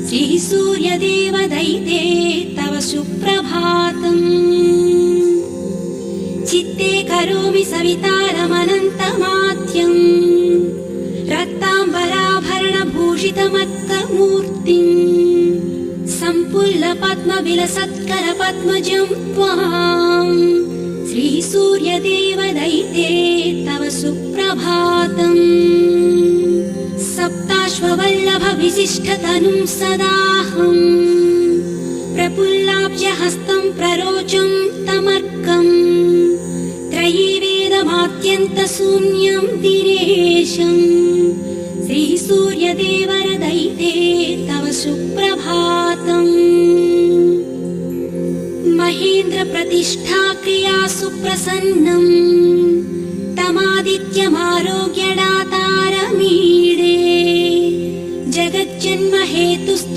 श्रीसूर्यदेवदैते तव सुप्रभातम्। चित्ते करोमि सवितारमनन्तमाद्यम् रक्ताम्बराभरणभूषितमत्तमूर्तिम् सम्पुल्लपद्मविलसत्करपद्मजं त्वाम् श्रीसूर्यदेवदैते तव सुप्रभातम्। सप्ताश्ववल्लभविशिष्टतनुं सदाहम् प्रफुल्लाब्जहस्तं प्ररोचं तमर्कम् त्रयीवेदमात्यन्तशून्यं दिनेशम् श्रीसूर्यदेवदैते तव सुप्रभातम्। महेन्द्रप्रतिष्ठाक्रिया सुप्रसन्नम् तमादित्यमारोग्यदातारमीडे जगज्जन्महेतुस्तु